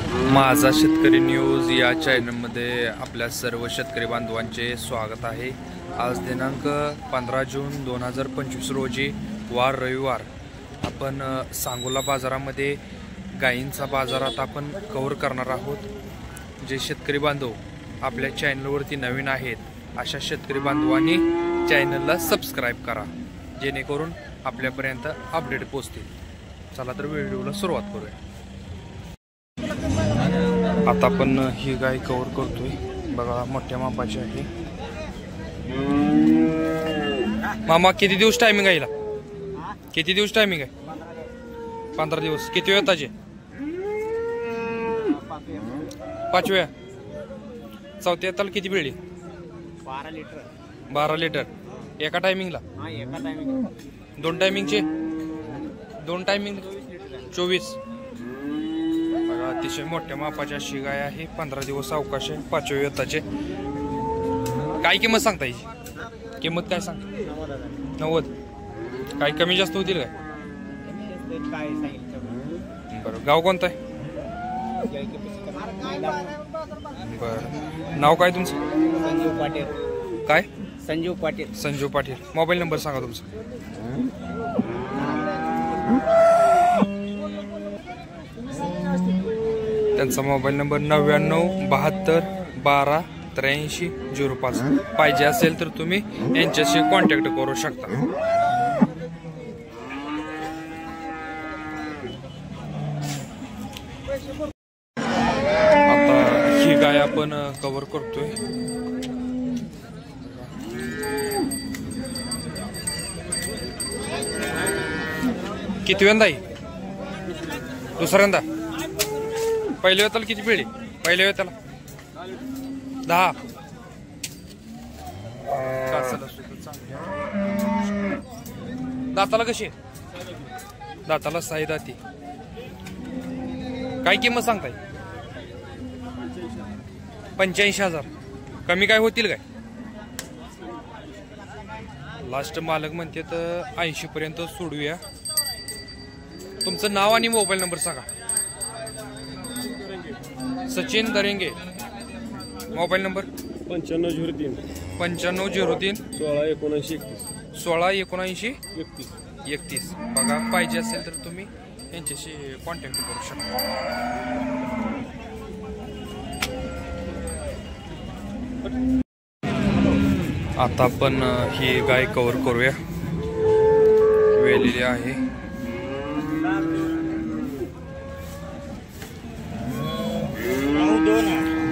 माझा शेतकरी न्यूज या चॅनलमध्ये आपल्या सर्व शेतकरी बांधवांचे स्वागत आहे। आज दिनांक 15 जून 2025 रोजी वार रविवार आपण सांगोला बाजारामध्ये गायींचा बाजारात आपण कव्हर करणार आहोत। जे शेतकरी बांधव आपल्या चॅनलवरती नवीन आहेत अशा शेतकरी बांधवांनी चॅनलला सबस्क्राइब करा, जेणेकरून आपल्यापर्यंत अपडेट पोहोचतील। चला तर व्हिडिओला सुरुवात करूया। आता आपण ही गाय कव्हर करतोय, बघा मोठ्या मापाची आहे। मामा किती दिवस टायमिंग आहे? किती दिवस टायमिंग आहे? 15 दिवस। किती वेळ ताजे? 5 वेळा। चौथ्या ताल किती पिळली? 12 लिटर। 12 लिटर एका टायमिंगला? हां, एका टायमिंगला। दोन टायमिंगचे? दोन टायमिंग 24। अतिशय मोठ्या मापाची अशी गाय आहे। 15 दिवस अवकाश आहे, 5व्या वेताचे। काय किंमत सांगता याची? किंमत काय सांग? 90। काय कमी जास्त होतील काय? बरं, गाव कोणतं आहे? बरं, नाव काय तुमचं? संजीव पाटील। काय? संजीव पाटील। संजीव पाटील। मोबाईल नंबर सांगा तुमचा। त्यांचा मोबाईल नंबर 99 72 12 83 05। पाहिजे असेल तर तुम्ही यांच्याशी कॉन्टॅक्ट करू शकता। आता ही गाय आपण कव्हर करतोय। किती वेंदा आहे? दुसऱ्यांदा? पहिल्या वेताला किती पिढी? पहिल्या वेताला 10। दाताला कशी? दाताला 6 दाती। काय किंमत सांगताय? 85,000। कमी काय होतील काय? लास्ट मालक म्हणते तर 80 पर्यंत सोडूया। तुमचं नाव आणि मोबाईल नंबर सांगा। सचिन दरेंगे। Mobile number 9503 9503 16 19 31 31। बघा, पाहिजे असेल तर तुम्ही यांच्याशी कॉन्टॅक्ट करू शकता। आता आपण ही गाय कव्हर करूया। वेलेली आहे।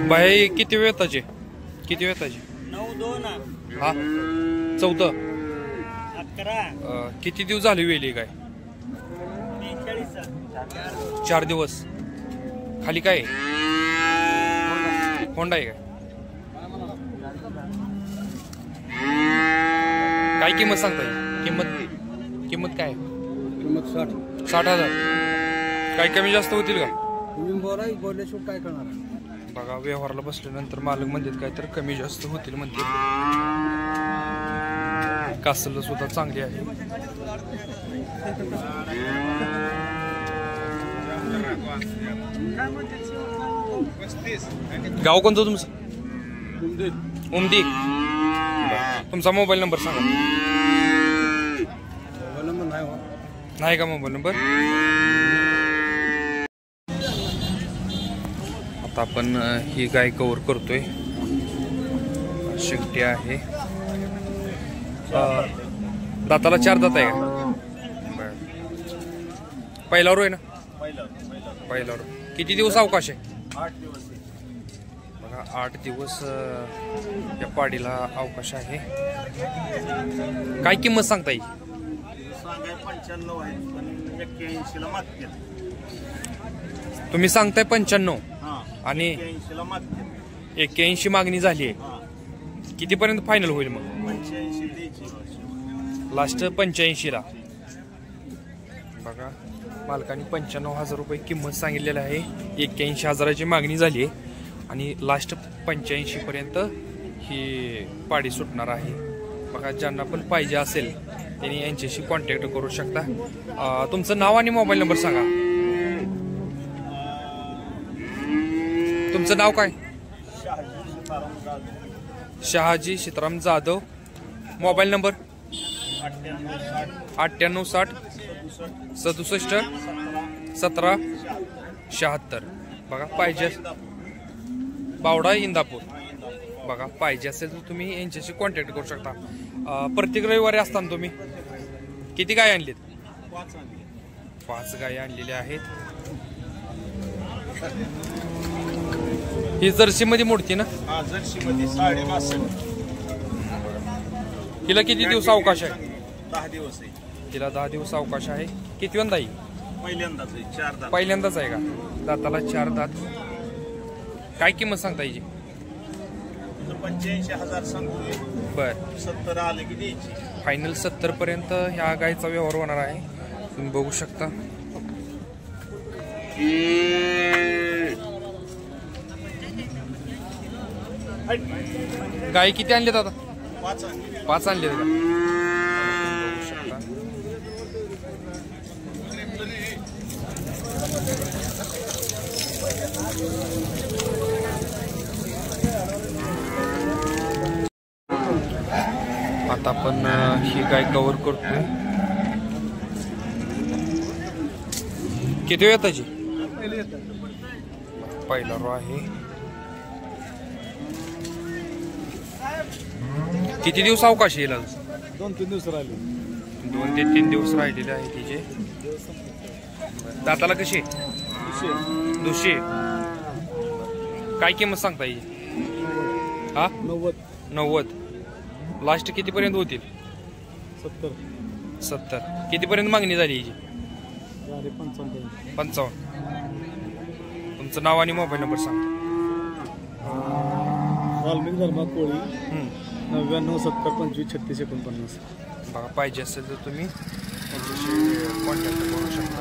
बाई किती वेताचे? किती वेताचे? 9-2। हा, चौथं। 11। किती दिवस झाले वेली गाय? 4 दिवस। खाली काय होंडा आहे काय? काय किंमत सांगताय? किंमत काय? किंमत 60,000। काय कमी जास्त होतील का? काय करणार? बघा, व्यवहाराला बसल्यानंतर मालक म्हणतात काय तर कमी जास्त होतील म्हणते। कासल सुद्धा चांगली आहे। गाव कोणतं तुमचं? उमदी। तुमचा मोबाईल नंबर सांगा। नाही का मोबाईल नंबर? आता आपण ही गाय कव्हर करतोय। शेकटी आहे। दाताला 4 दात आहे का? पहिल्यावर आहे ना? पहिल्यावर। किती दिवस अवकाश आहे? 8 दिवस। बघा, 8 दिवस या पाडीला अवकाश आहे। काय किंमत सांगता येईल? 95 आहे, पण 81 ला मागते। तुम्ही सांगताय 95 आणि 81 ला मागते। 81 मागणी झाली आहे। कितीपर्यंत फायनल होईल मग? 85 द्यायची लास्ट 85 ला। बघा, मालकाने 95,000 रुपये किंमत सांगितलेली आहे। 81,000ची मागणी झाली आहे आणि लास्ट 85 पर्यंत ही पाडी सुटणार आहे। बघा, ज्यांना पण पाहिजे असेल त्यांनी यांच्याशी कॉन्टॅक्ट करू शकता। तुमचं नाव आणि मोबाईल नंबर सांगा। तुमचं नाव काय? शहाजी सीताराम जाधव. शहाजी सीताराम जाधव. Mobile number 98 60 68 67 17 76. बघा पाहिजे बावडा इंदापूर. बघा पाहिजे असेल तर तुम्ही यांच्याशी कॉन्टॅक्ट करू शकता. प्रत्येक रविवारी असताना तुम्ही किती गाय आणलीत? 5 गायी आणलेल्या आहेत. ही जर्सी मध्ये मोडती ना? हा जर्सी मध्ये 62.5. तिला किती दिवस अवकाश आहे? 10 दिवस आहे. तिला 10 दिवस अवकाश आहे. किती वंदा आहे? पहिल्यांदाच आहे. 4 दात. पहिल्यांदाच आहे का? दाताला 4 दात. काय किंमत सांगता याची? 85,000 सांगतोय. बर 70 आले की द्यायची. फायनल 70 पर्यंत ह्या गायचा व्यवहार होणार आहे. तुम्ही बघू शकता. गाय किती आणलेत आता? 5 आणले. 5 आणलेत का? बघू शकता. आता आपण ही गाय कव्हर करतोय. किती वेळ त्याची? पहिला रो आहे. किती दिवस अवकाश येईल? 2-3 दिवस राहिले. 2 ते 3 दिवस राहिलेले आहे तिचे. दाताला कशी? दुसरी. काय किंमत सांगता येईल? हा 90. लास्ट किती पर्यंत होतील? 70. किती पर्यंत मागणी झाली हिची? 55. तुमचं नाव आणि मोबाईल नंबर सांगा. वाल्मिक धर्मा कोळी 99 70 25 36 49. बघा पाहिजे असेल तर तुम्ही त्यांच्याशी कॉन्टॅक्ट करू शकता.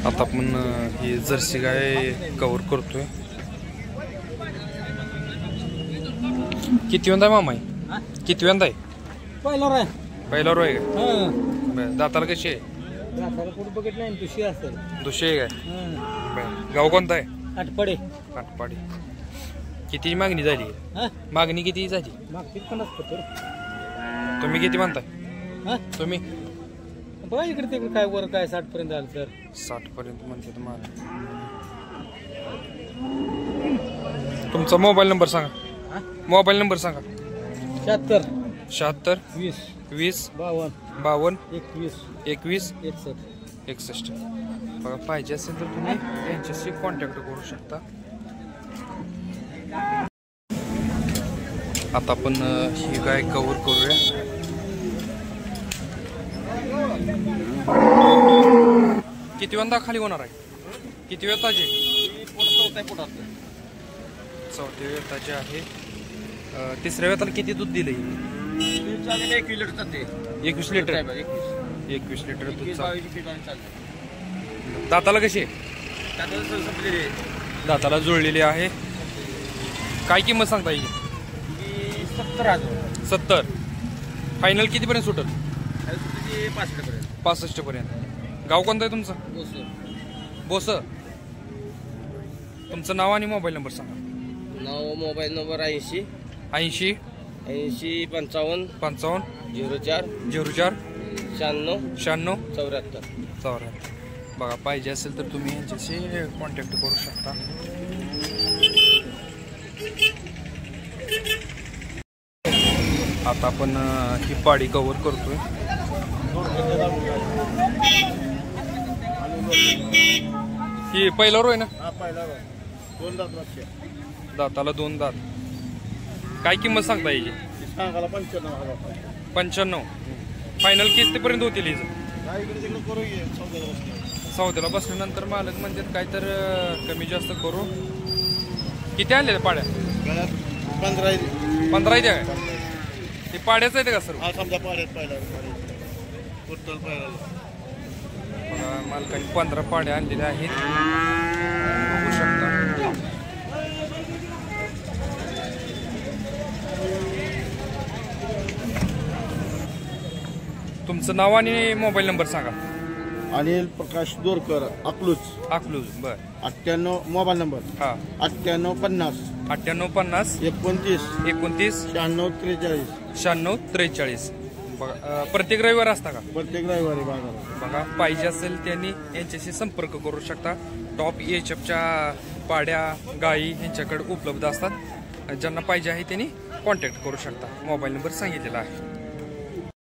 आता आपण ही जर्सी गाय कव्हर करतोय. किती वेंदा आहे मामा? किती वेंदा आहे? पहिला रो आहे का? बरं दाताला कशी आहे? बघितलं नाही तुशी असेल. दुसरी आहे काय? बरं गाव कोणता आहे? आटपाडी. किती मागणी झाली? मागणी किती झाली? तुम्ही किती म्हणताय? तुम्ही बघा इकडे तिकडे काय वर काय 60 पर्यंत आलं तर 60 पर्यंत म्हणते तुम्हाला. तुमचा मोबाईल नंबर सांगा. मोबाईल नंबर सांगा. 76 20 20 52 52 21 21 61. 61. बघा पाहिजे असेल तर तुम्ही यांच्याशी कॉन्टॅक्ट करू शकता. आता आपण ही गाय कव्हर करूया. किती वेळा खाली होणार आहे? किती वेळ ताजे? चौथ्या वेताचे आहे. तिसऱ्या वेताला किती दूध दिले? 21 लिटर चालते. 21 लिटर. 21 लिटर दूध. दाताला कशी? दाताला जुळलेली आहे. काय किंमत सांगता येईल? 70. फायनल किती पर्यंत सुटल? 65 पर्यंत. गाव कोणतं आहे तुमचं? बोस. तुमचं नाव आणि मोबाईल नंबर सांगा. Mobile number 80 80 55 55 04 04 96 96 74. 74. बघा पाहिजे असेल तर तुम्ही यांच्याशी कॉन्टॅक्ट करू शकता. आता आपण ही पाडी कव्हर करतोय. ही पहिला रो आहे ना? हा पहिला 2 दात वाजते. दाताला 2 दात. काय किंमत सांगता याची? सांगायला 95,000. 95. फायनल कितीपर्यंत होतील हिचं? इकडे तिकडे करू ये. 14 वाजता. सौद्याला बसल्यानंतर मालक म्हणतात काय तर कमी जास्त करू. किती आणले पाड्या? 15 आहे. 15 द्या काय? ते पाड्याच आहेत का सर? हा समजा पाड्यात पहिला टोटल पहिला. बघा मालकाने 15 पाड्या आणलेल्या आहेत. बघू शकता. तुमचं नाव आणि मोबाईल नंबर सांगा. अनिल प्रकाश दोरकर अकलूज. अकलूज. बर. 98 मोबाईल नंबर हा 9850 9850 29 29 96 96 43. बघा प्रत्येक रविवार असता का? प्रत्येक रविवारी बाजारात. बघा पाहिजे असेल त्यांनी यांच्याशी संपर्क करू शकता. टॉप एचएफच्या पाड्या गायी यांच्याकडे उपलब्ध असतात. ज्यांना पाहिजे आहे त्यांनी कॉन्टॅक्ट करू शकता. मोबाईल नंबर सांगितलेला आहे.